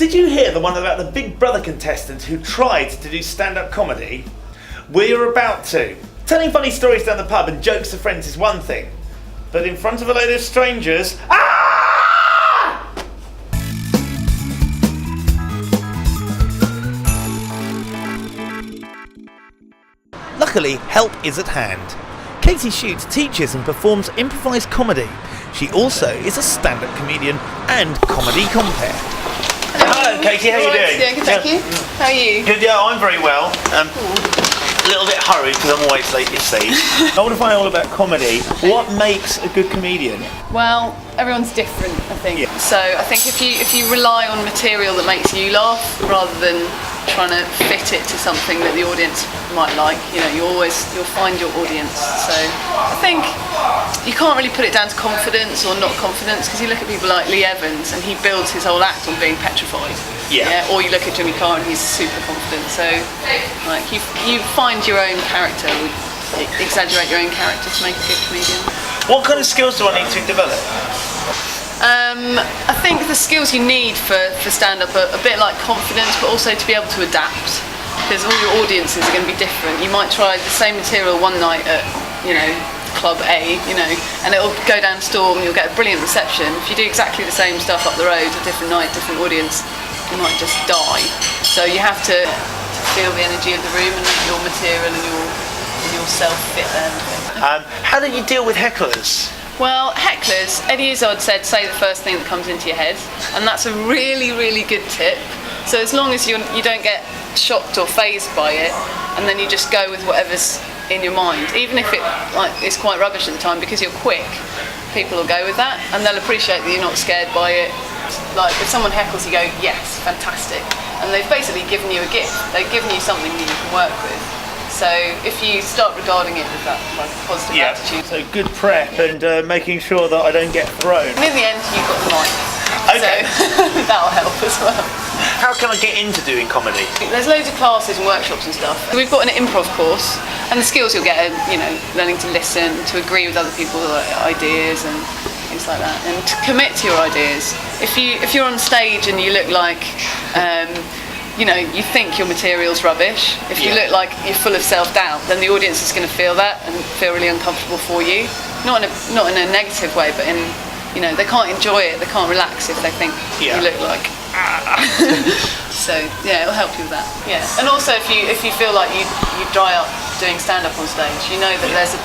Did you hear the one about the Big Brother contestant who tried to do stand-up comedy? We're about to. Telling funny stories down the pub and jokes to friends is one thing, but in front of a load of strangers... Luckily, help is at hand. Katy Schutte teaches and performs improvised comedy. She also is a stand-up comedian and comedy compere. Hello Katy, how are you doing? Yeah, good, thank you. How are you? Good, yeah, I'm very well. A little bit hurried because I'm always late, you see. I want to find out all about comedy. What makes a good comedian? Well, everyone's different, I think. Yeah. So I think if you rely on material that makes you laugh rather than trying to fit it to something that the audience might like, you'll find your audience. So I think you can't really put it down to confidence or not confidence, because you look at people like Lee Evans and he builds his whole act on being petrified. Yeah. Or you look at Jimmy Carr and he's super confident. So like you find your own character, exaggerate your own character to make a good comedian. What kind of skills do I need to develop? I think the skills you need for stand-up are a bit like confidence, but also to be able to adapt, because all your audiences are going to be different. You might try the same material one night at, Club A, and it'll go down a storm, you'll get a brilliant reception. If you do exactly the same stuff up the road, a different night, different audience, you might just die. So you have to feel the energy of the room and your material and yourself fit there. How do you deal with hecklers? Well, hecklers, Eddie Izzard said, say the first thing that comes into your head, and that's a really, really good tip. So as long as you don't get shocked or fazed by it, and then you just go with whatever's in your mind, even if it's quite rubbish at the time, because you're quick, people will go with that, and they'll appreciate that you're not scared by it. Like if someone heckles, you go, yes, fantastic, and they've basically given you a gift. They've given you something that you can work with. So if you start regarding it with that positive attitude. So good prep and making sure that I don't get thrown. And in the end, you've got the mic. Okay. So that'll help as well. How can I get into doing comedy? There's loads of classes and workshops and stuff. We've got an improv course, and the skills you'll get are, learning to listen, to agree with other people's ideas and things like that, and to commit to your ideas. If you're on stage and you look like you think your material's rubbish, if you look like you're full of self-doubt, then the audience is going to feel that and feel really uncomfortable for you. Not in a negative way, but in, they can't enjoy it, they can't relax if they think you look like... So, it'll help you with that. Yeah. And also if you feel like you dry up doing stand-up on stage, you know that there's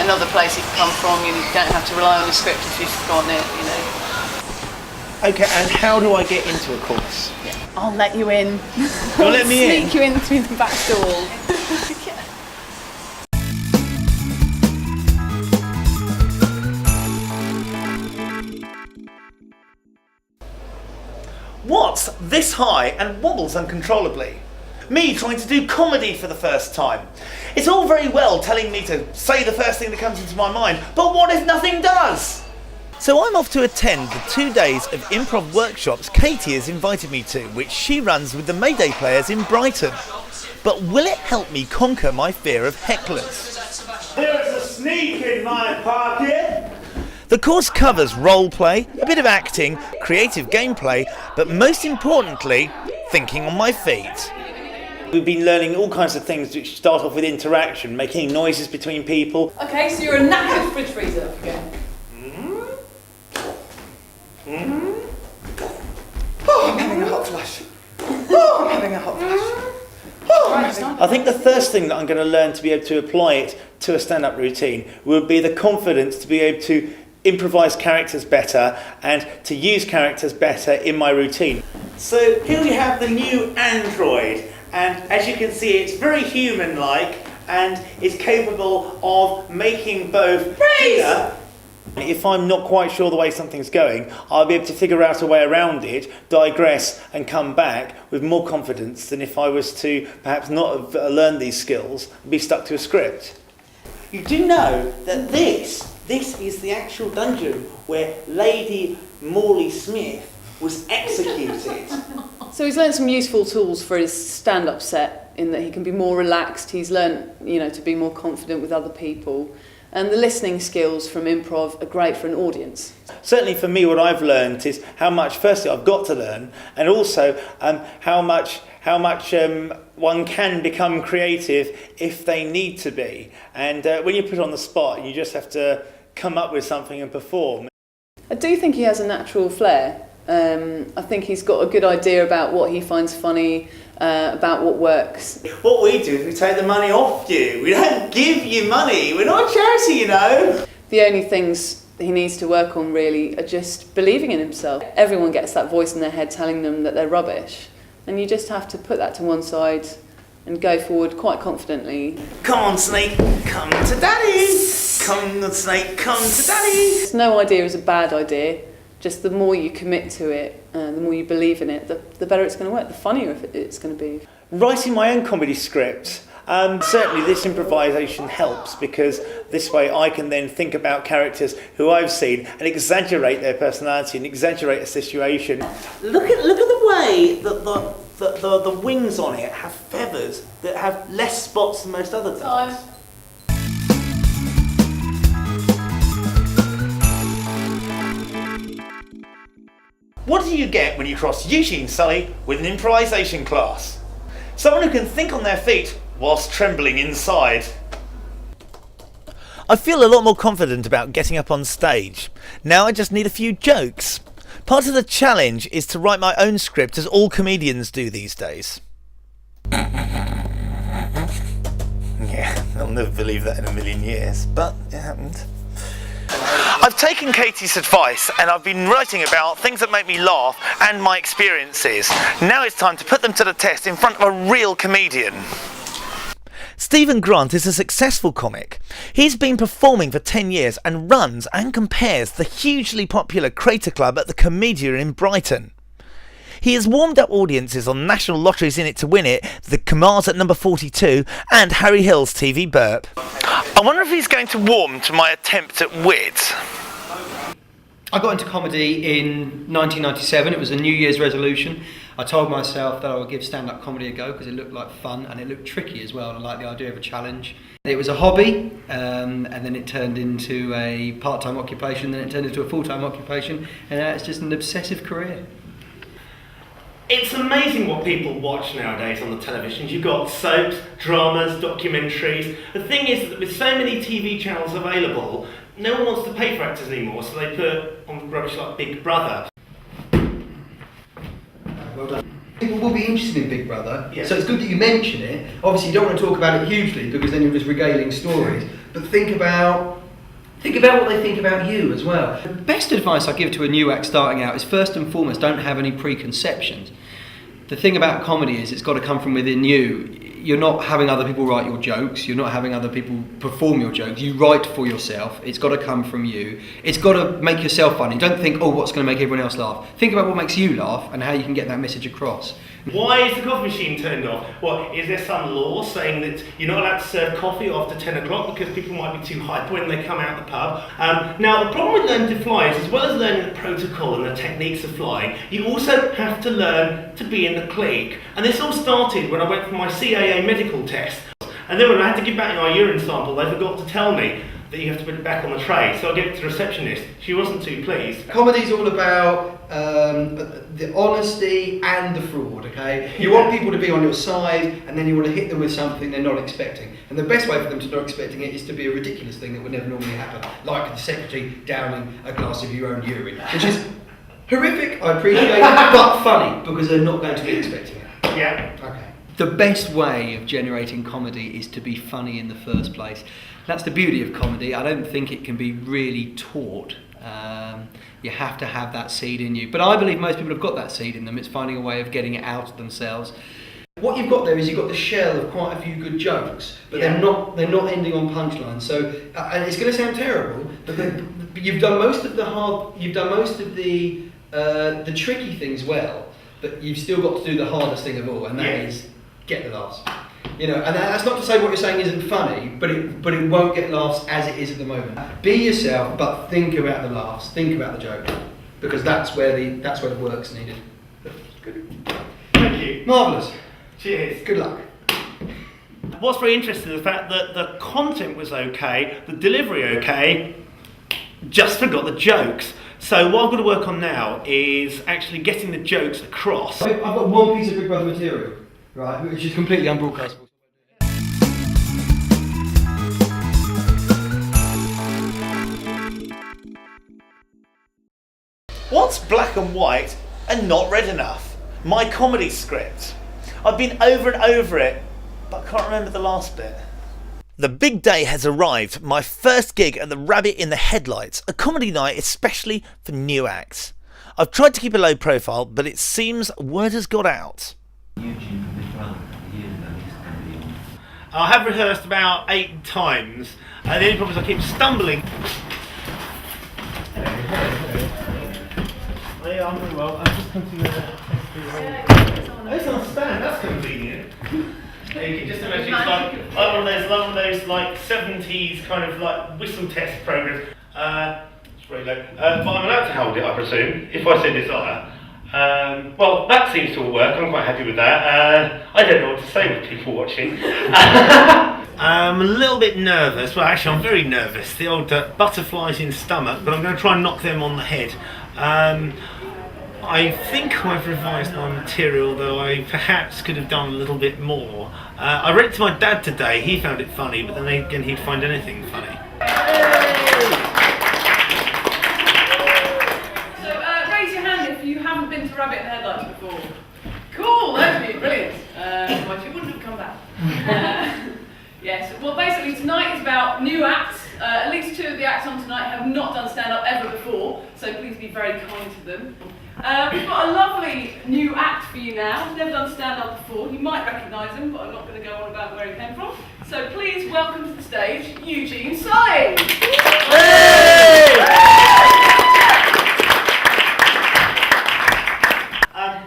another place you can come from, you don't have to rely on your script if you've forgotten it, Okay, and how do I get into a course? I'll let you in. You'll let me in? Sneak you in through the back door. What's this high and wobbles uncontrollably? Me trying to do comedy for the first time. It's all very well telling me to say the first thing that comes into my mind, but what if nothing does? So I'm off to attend the 2 days of improv workshops Katy has invited me to, which she runs with the Mayday players in Brighton. But will it help me conquer my fear of hecklers? There's a sneak in my pocket! The course covers role play, a bit of acting, creative gameplay, but most importantly, thinking on my feet. We've been learning all kinds of things which start off with interaction, making noises between people. Okay, so you're a knackered fridge freezer again. Oh, I'm having a hot flash. Oh, I'm having a hot flash. Oh, I think the first thing that I'm going to learn to be able to apply it to a stand-up routine will be the confidence to be able to improvise characters better and to use characters better in my routine. So here we have the new Android, and as you can see it's very human-like and is capable of making both dinner. If I'm not quite sure the way something's going, I'll be able to figure out a way around it, digress and come back with more confidence than if I was to perhaps not have learned these skills and be stuck to a script. You do know that this is the actual dungeon where Lady Morley Smith was executed. So he's learned some useful tools for his stand-up set, in that he can be more relaxed. He's learned, to be more confident with other people. And the listening skills from improv are great for an audience. Certainly for me, what I've learned is how much, firstly, I've got to learn, and also how much one can become creative if they need to be. And when you're put on the spot, you just have to come up with something and perform. I do think he has a natural flair. I think he's got a good idea about what he finds funny, about what works. What we do is we take the money off you. We don't give you money. We're not a charity, you know. The only things he needs to work on really are just believing in himself. Everyone gets that voice in their head telling them that they're rubbish, and you just have to put that to one side and go forward quite confidently. Come on, Snake, come to Daddy. Come on, Snake, come to Daddy. No idea is a bad idea. Just the more you commit to it, the more you believe in it, the better it's going to work, the funnier it's going to be. Writing my own comedy script, certainly this improvisation helps, because this way I can then think about characters who I've seen and exaggerate their personality and exaggerate a situation. Look at the way that the wings on it have feathers that have less spots than most other ducks. What do you get when you cross Eugene Sully with an improvisation class? Someone who can think on their feet whilst trembling inside. I feel a lot more confident about getting up on stage. Now I just need a few jokes. Part of the challenge is to write my own script, as all comedians do these days. Yeah, I'll never believe that in a million years, but it happened. I've taken Katie's advice and I've been writing about things that make me laugh and my experiences. Now it's time to put them to the test in front of a real comedian. Stephen Grant is a successful comic. He's been performing for 10 years and runs and compares the hugely popular Crater Club at the Comedian in Brighton. He has warmed up audiences on National Lottery's In It to Win It, the Kamars at number 42 and Harry Hill's TV Burp. I wonder if he's going to warm to my attempt at wit. I got into comedy in 1997. It was a New Year's resolution. I told myself that I would give stand-up comedy a go because it looked like fun and it looked tricky as well, and I liked the idea of a challenge. It was a hobby, and then it turned into a part-time occupation, then it turned into a full-time occupation, and now it's just an obsessive career. It's amazing what people watch nowadays on the televisions. You've got soaps, dramas, documentaries. The thing is that with so many TV channels available, no one wants to pay for actors anymore, so they put on rubbish like Big Brother. Well done. People will be interested in Big Brother, Yeah. so it's good that you mention it. Obviously you don't want to talk about it hugely because then you're just regaling stories, but think about what they think about you as well. The best advice I give to a new act starting out is, first and foremost, don't have any preconceptions. The thing about comedy is it's got to come from within you. You're not having other people write your jokes, you're not having other people perform your jokes, you write for yourself, it's got to come from you. It's got to make yourself funny. Don't think, oh, what's going to make everyone else laugh. Think about what makes you laugh and how you can get that message across. Why is the coffee machine turned off? What, is there some law saying that you're not allowed to serve coffee after 10 o'clock because people might be too hyper when they come out the pub? Now, the problem with learning to fly is, as well as learning the protocol and the techniques of flying, you also have to learn to be in the clique. And this all started when I went for my CAA medical test. And then when I had to give back my urine sample, they forgot to tell me that you have to put it back on the tray. So I gave it to the receptionist. She wasn't too pleased. Comedy's all about the honesty and the fraud, okay? You want people to be on your side, and then you want to hit them with something they're not expecting. And the best way for them to not expecting it is to be a ridiculous thing that would never normally happen, like the secretary downing a glass of your own urine, which is horrific, I appreciate it, but funny, because they're not going to be expecting it. Yeah. Okay. The best way of generating comedy is to be funny in the first place. That's the beauty of comedy. I don't think it can be really taught. You have to have that seed in you. But I believe most people have got that seed in them. It's finding a way of getting it out of themselves. What you've got there is you've got the shell of quite a few good jokes, but they're not ending on punchlines. So, and it's going to sound terrible, but you've done most of the tricky things well, but you've still got to do the hardest thing of all, and that is get the laughs. You know, and that's not to say what you're saying isn't funny, but it won't get laughs as it is at the moment. Be yourself, but think about the laughs, think about the joke, because that's where the work's needed. Good. Thank you. Marvellous. Cheers. Good luck. what's very interesting is the fact that the content was okay, the delivery okay, just forgot the jokes. So what I'm going to work on now is actually getting the jokes across. I've got one piece of Big Brother material, right, which is completely unbroadcastable. What's black and white and not red enough? My comedy script. I've been over and over it, but I can't remember the last bit. The big day has arrived, my first gig at the Rabbit in the Headlights, a comedy night especially for new acts. I've tried to keep a low profile, but it seems word has got out. I have rehearsed about 8 times, and the only problem is I keep stumbling. Yeah, I'm very well. I've just come to it's on a stand, that's convenient. Yeah, you can just imagine it's like one of those like 70s kind of like whistle test programs. It's very low. But I'm allowed to hold it, I presume, if I so desire. Well, that seems to work. I'm quite happy with that. I don't know what to say with people watching. I'm a little bit nervous. Well, actually, I'm very nervous. The old butterflies in stomach, but I'm going to try and knock them on the head. I think I've revised my material, though I perhaps could have done a little bit more. I read it to my dad today. He found it funny, but then again, he'd find anything funny. So raise your hand if you haven't been to Rabbit in the Headlights before. Cool, that'd be brilliant. Otherwise you wouldn't have come back. Yes, well basically tonight is about new acts. At least 2 of the acts on tonight have not done stand-up ever before, so please be very kind to them. We've got a lovely new act for you now. He's never done stand-up before. You might recognise him, but I'm not going to go on about where he came from. So please welcome to the stage, Eugene Sully.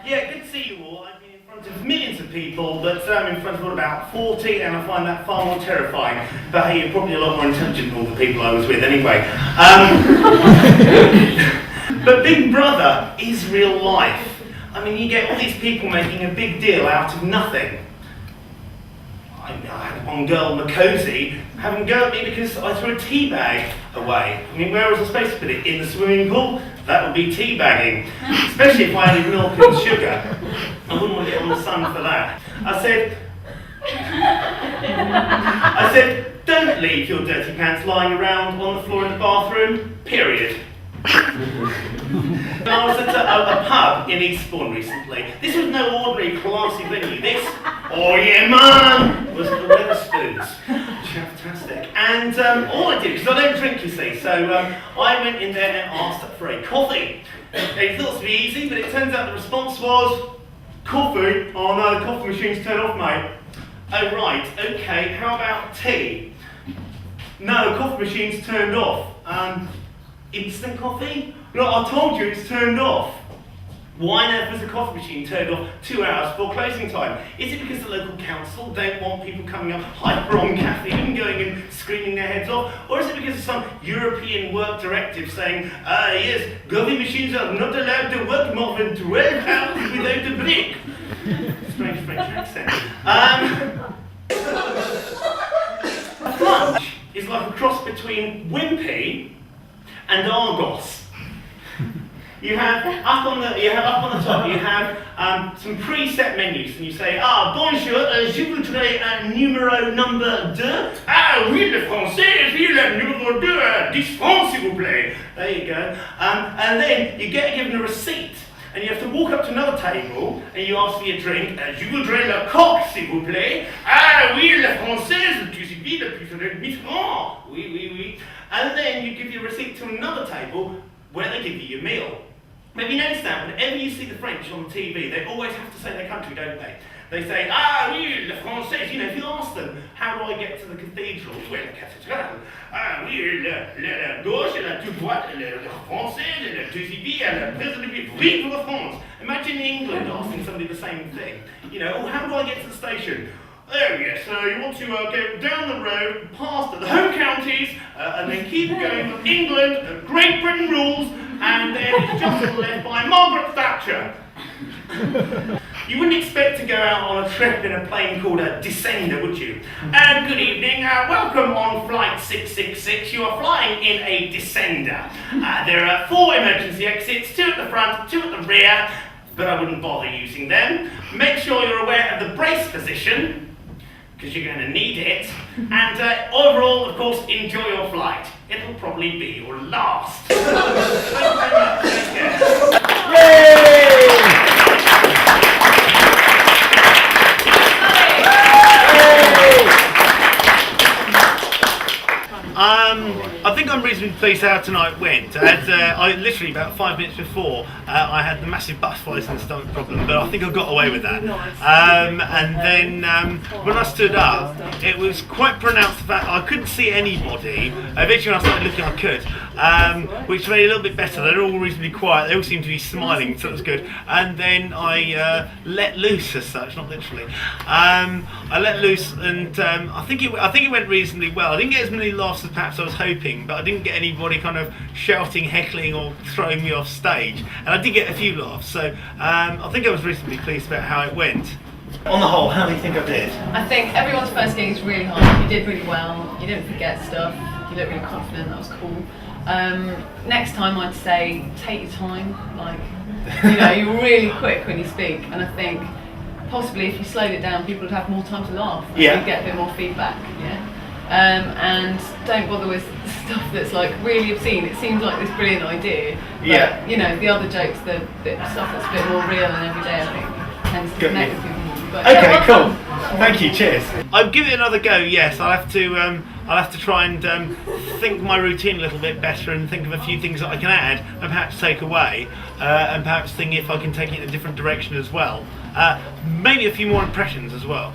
Yeah, good to see you all. I've been in front of millions of people, but I'm in front of about 40, and I find that far more terrifying. But hey, you're probably a lot more intelligent than all the people I was with anyway. But Big Brother is real life. I mean, you get all these people making a big deal out of nothing. I had one girl, Makosi, having a go at me because I threw a tea bag away. I mean, where was I supposed to put it? In the swimming pool? That would be tea bagging. Especially if I had milk and sugar. I wouldn't want to get on the sun for that. I said, don't leave your dirty pants lying around on the floor in the bathroom, period. I was at a pub in Eastbourne recently. This was no ordinary classy venue. This, oh yeah man, was the Wetherspoons. Fantastic. And all I did, because I don't drink you see, so I went in there and asked for a coffee. They thought it would be easy, but it turns out the response was, coffee? Oh no, the coffee machine's turned off mate. Oh right, okay, how about tea? No, the coffee machine's turned off. Instant coffee? No, I told you it's turned off. Why on earth was the coffee machine turned off 2 hours before closing time? Is it because the local council don't want people coming up hyper on caffeine and going and screaming their heads off? Or is it because of some European work directive saying, yes, coffee machines are not allowed to work more than 12 hours without a break? Strange French accent. Lunch is like a cross between Wimpy and Argos. You have up on the top. You have some preset menus, and you say, bonjour, je voudrais un numéro number 2. Ah oui, le français, puis le numéro 2, 10 francs s'il vous plaît. There you go. And then you get given a receipt, and you have to walk up to another table, and you ask for your drink. Je voudrais le coq s'il vous plaît. Ah oui, le français, tu suffit de plus de 10 francs. Oui, oui, oui. And then you give your receipt to another table where they give you your meal. Have you noticed that whenever you see the French on TV, they always have to say their country, don't they? They say, oui, le français. You know, if you ask them, how do I get to the cathedral? Well, la cathédrale. Oui, la gauche, la tout droite, le français, le deuxième, le président, vive la France. Imagine England asking somebody the same thing. You know, how do I get to the station? Oh yes, so you want to go down the road, past the home counties, and then keep going with England, Great Britain rules, and then it's just on the left by Margaret Thatcher. You wouldn't expect to go out on a trip in a plane called a Descender, would you? Good evening, welcome on flight 666. You are flying in a Descender. There are 4 emergency exits, 2 at the front, 2 at the rear, but I wouldn't bother using them. Make sure you're aware of the brace position, because you're going to need it. And overall, of course, enjoy your flight. It'll probably be your last. Thank you very much. Take care. Yay! I think I'm reasonably pleased how tonight went. I literally about 5 minutes before I had the massive butterflies and stomach problem, but I think I got away with that. And then when I stood up, it was quite pronounced the fact I couldn't see anybody. Eventually when I started looking, I could, which made it a little bit better. They're all reasonably quiet. They all seemed to be smiling, so it was good. And then I let loose as such, not literally. I let loose, and I think it went reasonably well. I didn't get as many laughs as perhaps I was hoping, but I didn't get anybody kind of shouting, heckling, or throwing me off stage. And I did get a few laughs, so I think I was reasonably pleased about how it went. On the whole, how do you think I did? I think everyone's first gig is really hard. You did really well. You didn't forget stuff. You looked really confident. That was cool. Next time, I'd say take your time. Like, you're really quick when you speak, and I think possibly if you slowed it down, people would have more time to laugh. Yeah. You'd get a bit more feedback. Yeah. And don't bother with stuff that's like really obscene. It seems like this brilliant idea, but the other jokes, the stuff that's a bit more real and everyday, I think tends to connect with people more. But, okay, cool. Thank you. Cheers. I'll give it another go. Yes, I'll have to try and think my routine a little bit better and think of a few things that I can add and perhaps take away, and perhaps think if I can take it in a different direction as well. Maybe a few more impressions as well.